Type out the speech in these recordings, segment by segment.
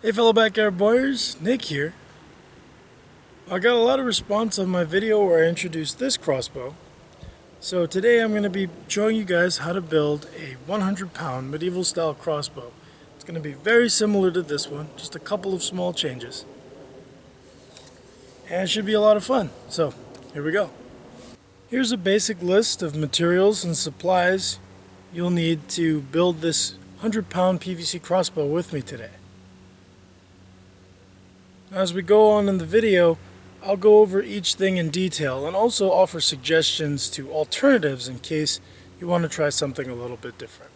Hey fellow backyard boyers, Nick here. I got a lot of response on my video where I introduced this crossbow. So today I'm going to be showing you guys how to build a 100-pound medieval style crossbow. It's going to be very similar to this one, just a couple of small changes. And it should be a lot of fun. So here we go. Here's a basic list of materials and supplies you'll need to build this 100-pound PVC crossbow with me today. As we go on in the video, I'll go over each thing in detail and also offer suggestions to alternatives in case you want to try something a little bit different.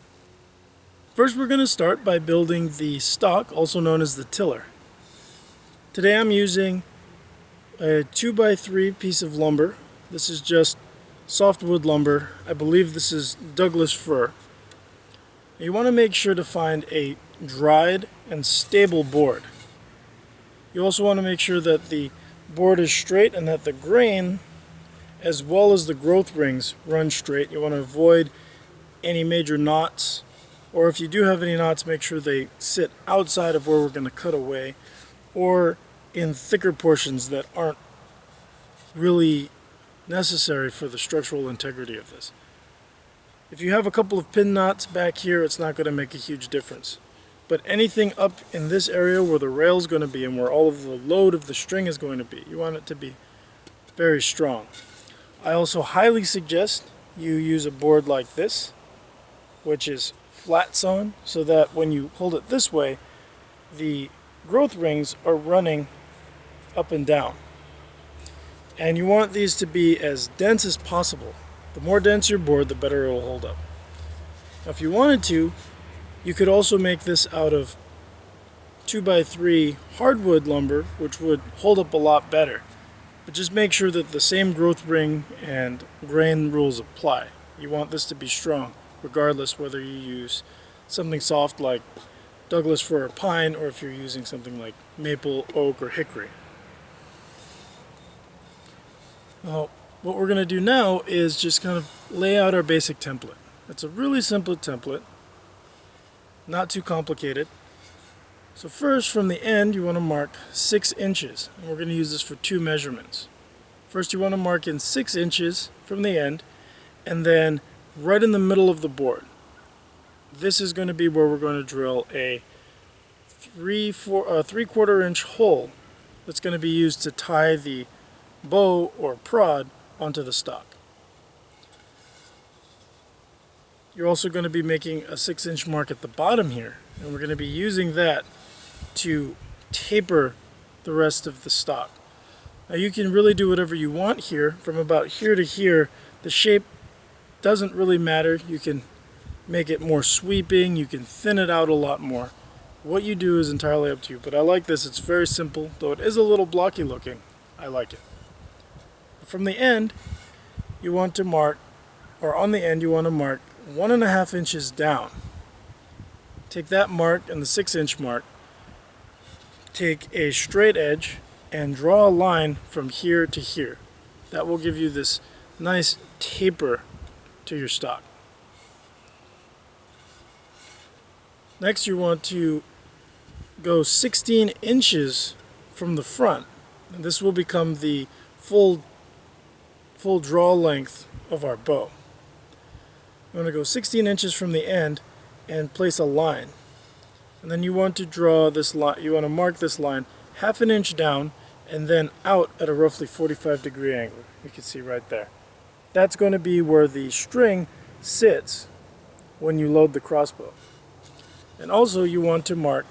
First, we're going to start by building the stock, also known as the tiller. Today I'm using a 2x3 piece of lumber. This is just softwood lumber. I believe this is Douglas fir. You want to make sure to find a dried and stable board. You also want to make sure that the board is straight and that the grain as well as the growth rings run straight. You want to avoid any major knots, or if you do have any knots, make sure they sit outside of where we're going to cut away or in thicker portions that aren't really necessary for the structural integrity of this. If you have a couple of pin knots back here, it's not going to make a huge difference. But anything up in this area where the rail is going to be and where all of the load of the string is going to be, you want it to be very strong. I also highly suggest you use a board like this, which is flat sawn, so that when you hold it this way, the growth rings are running up and down. And you want these to be as dense as possible. The more dense your board, the better it will hold up. Now, if you wanted to, you could also make this out of 2x3 hardwood lumber, which would hold up a lot better. But just make sure that the same growth ring and grain rules apply. You want this to be strong, regardless whether you use something soft like Douglas fir or pine, or if you're using something like maple, oak, or hickory. Well, what we're going to do now is just kind of lay out our basic template. It's a really simple template. Not too complicated. So first, from the end, you want to mark 6 inches. And we're going to use this for 2 measurements. First, you want to mark in 6 inches from the end, and then right in the middle of the board. This is going to be where we're going to drill a 3/4 inch hole that's going to be used to tie the bow or prod onto the stock. You're also going to be making a 6-inch mark at the bottom here, and we're going to be using that to taper the rest of the stock. Now you can really do whatever you want here. From about here to here, the shape doesn't really matter. You can make it more sweeping, you can thin it out a lot more. What you do is entirely up to you, but I like this. It's very simple, though it is a little blocky looking. I like it. From the end, you want to mark, or on the end you want to mark 1.5 inches down. Take that mark and the 6-inch mark, take a straight edge and draw a line from here to here. That will give you this nice taper to your stock. Next, you want to go 16 inches from the front, and this will become the full draw length of our bow. You want to go 16 inches from the end and place a line. And then you want to draw this line, you want to mark this line 1/2 inch down and then out at a roughly 45-degree angle. You can see right there. That's going to be where the string sits when you load the crossbow. And also you want to mark,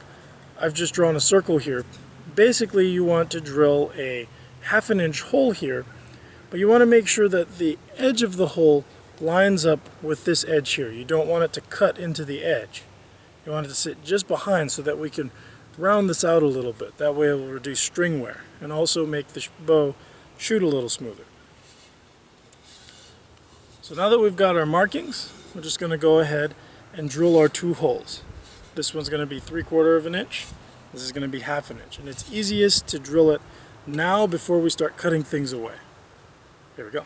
I've just drawn a circle here. Basically you want to drill a 1/2 inch hole here, but you want to make sure that the edge of the hole lines up with this edge here. You don't want it to cut into the edge. You want it to sit just behind so that we can round this out a little bit. That way it will reduce string wear and also make the bow shoot a little smoother. So now that we've got our markings, we're just going to go ahead and drill our 2 holes. This one's going to be 3/4 inch. This is going to be 1/2 inch. And it's easiest to drill it now before we start cutting things away. Here we go.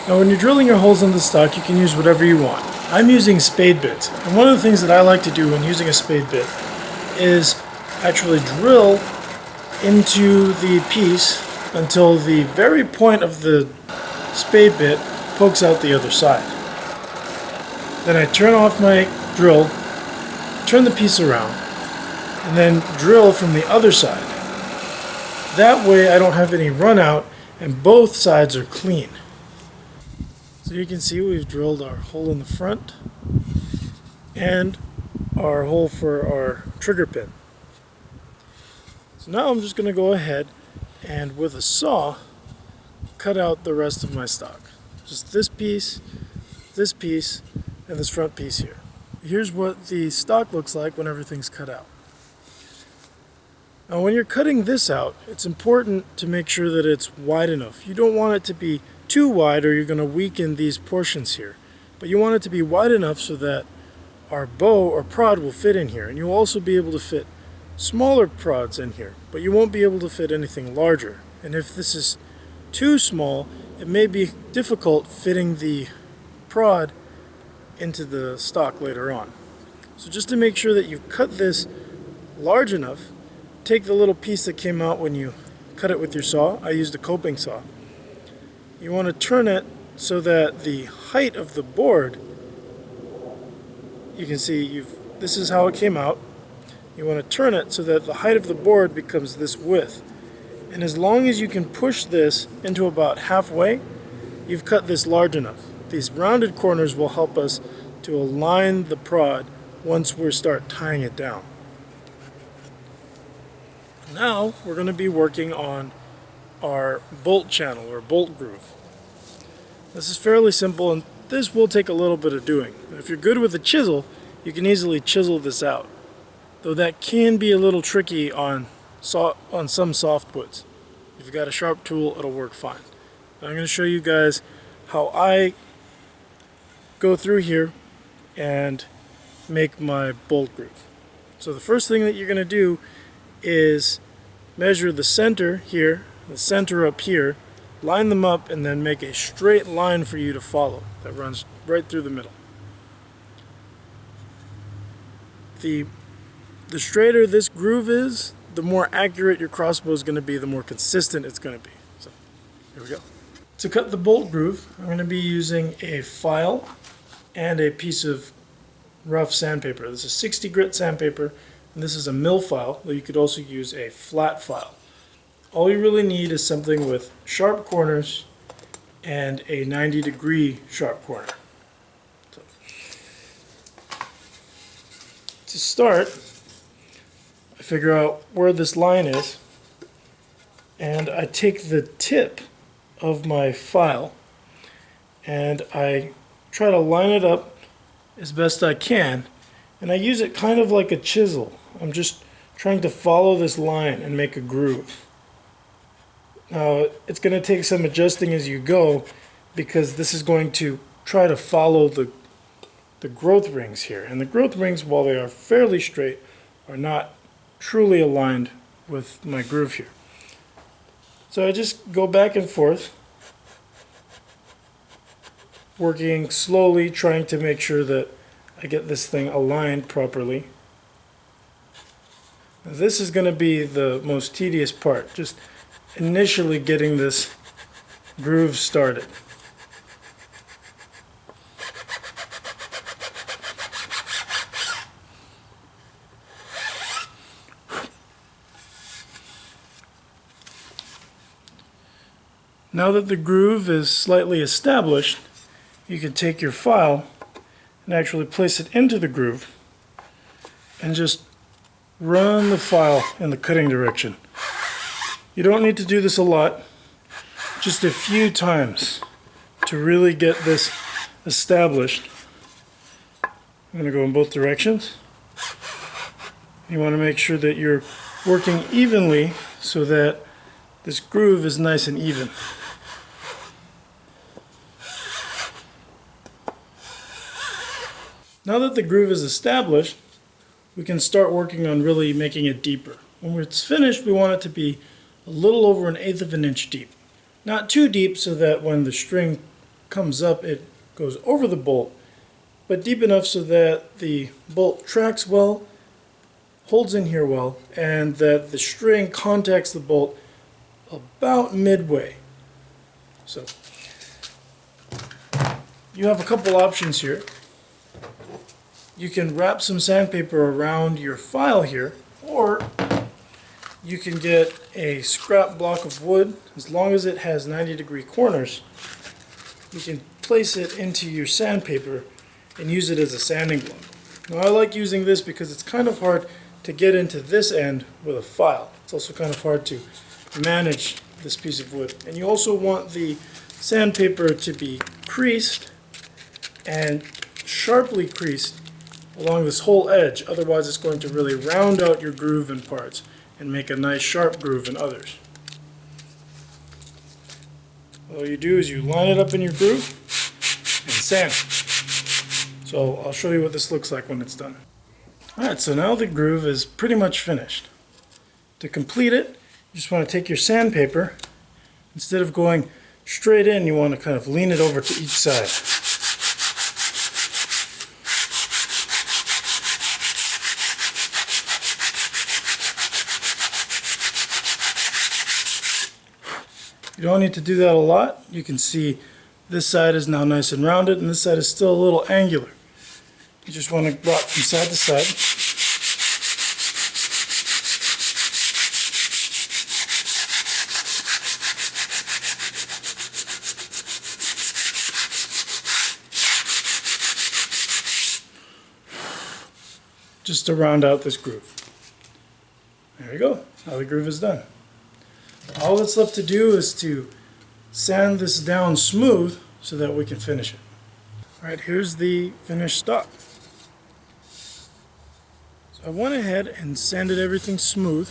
Now when you're drilling your holes in the stock, you can use whatever you want. I'm using spade bits, and one of the things that I like to do when using a spade bit is actually drill into the piece until the very point of the spade bit pokes out the other side. Then I turn off my drill, turn the piece around, and then drill from the other side. That way I don't have any run out and both sides are clean. So you can see we've drilled our hole in the front and our hole for our trigger pin. So now I'm just going to go ahead and with a saw cut out the rest of my stock. Just this piece, and this front piece here. Here's what the stock looks like when everything's cut out. Now when you're cutting this out, it's important to make sure that it's wide enough. You don't want it to be too wide or you're going to weaken these portions here. But you want it to be wide enough so that our bow or prod will fit in here. And you'll also be able to fit smaller prods in here, but you won't be able to fit anything larger. And if this is too small, it may be difficult fitting the prod into the stock later on. So just to make sure that you cut this large enough, take the little piece that came out when you cut it with your saw. I used a coping saw. You want to turn it so that the height of the board, you can see this is how it came out. You want to turn it so that the height of the board becomes this width. And as long as you can push this into about halfway, you've cut this large enough. These rounded corners will help us to align the prod once we start tying it down. Now we're going to be working on our bolt channel or bolt groove. This is fairly simple and this will take a little bit of doing. If you're good with a chisel, you can easily chisel this out. Though that can be a little tricky on some softwoods. If you've got a sharp tool, it'll work fine. But I'm going to show you guys how I go through here and make my bolt groove. So the first thing that you're going to do is measure the center here, the center up here, line them up, and then make a straight line for you to follow that runs right through the middle. The straighter this groove is, the more accurate your crossbow is going to be, the more consistent it's going to be. So, here we go. To cut the bolt groove, I'm going to be using a file and a piece of rough sandpaper. This is 60 grit sandpaper, and this is a mill file, though you could also use a flat file. All you really need is something with sharp corners and a 90-degree sharp corner. So, to start, I figure out where this line is, and I take the tip of my file and I try to line it up as best I can, and I use it kind of like a chisel. I'm just trying to follow this line and make a groove. Now it's going to take some adjusting as you go because this is going to try to follow the growth rings here, and the growth rings, while they are fairly straight, are not truly aligned with my groove here. So I just go back and forth, working slowly, trying to make sure that I get this thing aligned properly. Now, this is going to be the most tedious part, just initially getting this groove started. Now that the groove is slightly established, you can take your file and actually place it into the groove and just run the file in the cutting direction. You don't need to do this a lot, just a few times to really get this established. I'm going to go in both directions. You want to make sure that you're working evenly so that this groove is nice and even. Now that the groove is established, we can start working on really making it deeper. When it's finished, we want it to be a little over 1/8 of an inch deep. Not too deep so that when the string comes up it goes over the bolt, but deep enough so that the bolt tracks well holds in here well and that the string contacts the bolt about midway. So you have a couple options here. You can wrap some sandpaper around your file here, or you can get a scrap block of wood. As long as it has 90-degree corners, you can place it into your sandpaper and use it as a sanding block. Now I like using this because it's kind of hard to get into this end with a file. It's also kind of hard to manage this piece of wood. And you also want the sandpaper to be creased and sharply creased along this whole edge. Otherwise it's going to really round out your groove in parts and make a nice sharp groove in others. All you do is you line it up in your groove and sand it. So I'll show you what this looks like when it's done. Alright, so now the groove is pretty much finished. To complete it, you just want to take your sandpaper. Instead of going straight in, you want to kind of lean it over to each side. You don't need to do that a lot. You can see this side is now nice and rounded and this side is still a little angular. You just want to rock from side to side. Just to round out this groove. There you go. Now the groove is done. All that's left to do is to sand this down smooth so that we can finish it. Alright, here's the finished stock. So I went ahead and sanded everything smooth.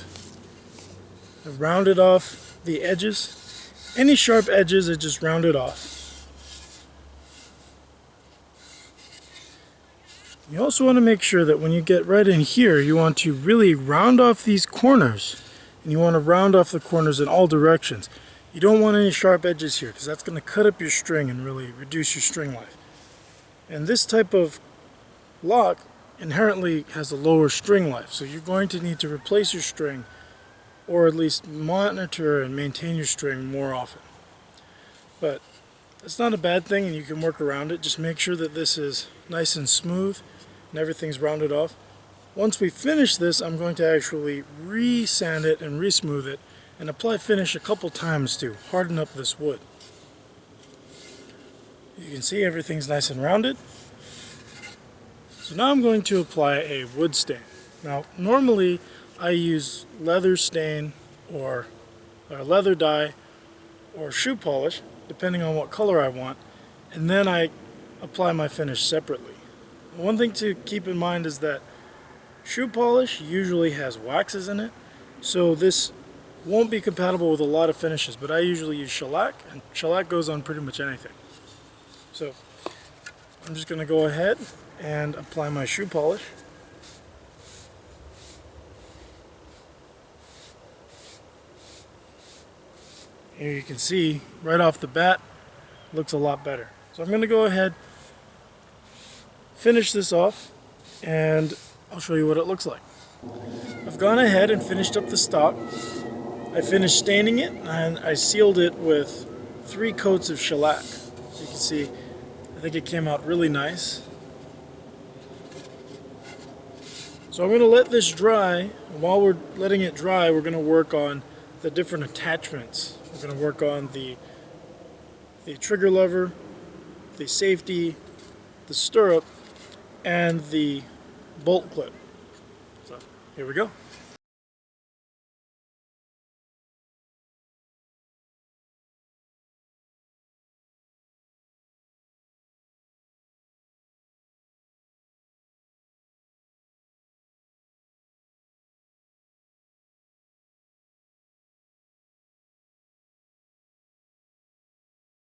I rounded off the edges. Any sharp edges, I just rounded off. You also want to make sure that when you get right in here, you want to really round off these corners. And you want to round off the corners in all directions. You don't want any sharp edges here because that's going to cut up your string and really reduce your string life. And this type of lock inherently has a lower string life, so you're going to need to replace your string or at least monitor and maintain your string more often. But it's not a bad thing and you can work around it. Just make sure that this is nice and smooth and everything's rounded off. Once we finish this, I'm going to actually re-sand it and re-smooth it and apply finish a couple times to harden up this wood. You can see everything's nice and rounded. So now I'm going to apply a wood stain. Now normally I use leather stain or leather dye or shoe polish, depending on what color I want, and then I apply my finish separately. One thing to keep in mind is that shoe polish usually has waxes in it, so this won't be compatible with a lot of finishes, but I usually use shellac, and shellac goes on pretty much anything. So I'm just going to go ahead and apply my shoe polish. Here you can see right off the bat, it looks a lot better. So I'm going to go ahead, finish this off, and I'll show you what it looks like. I've gone ahead and finished up the stock. I finished staining it and I sealed it with 3 coats of shellac. You can see, I think it came out really nice. So I'm going to let this dry, and while we're letting it dry, we're going to work on the different attachments. We're going to work on the trigger lever, the safety, the stirrup, and the bolt clip. So here we go.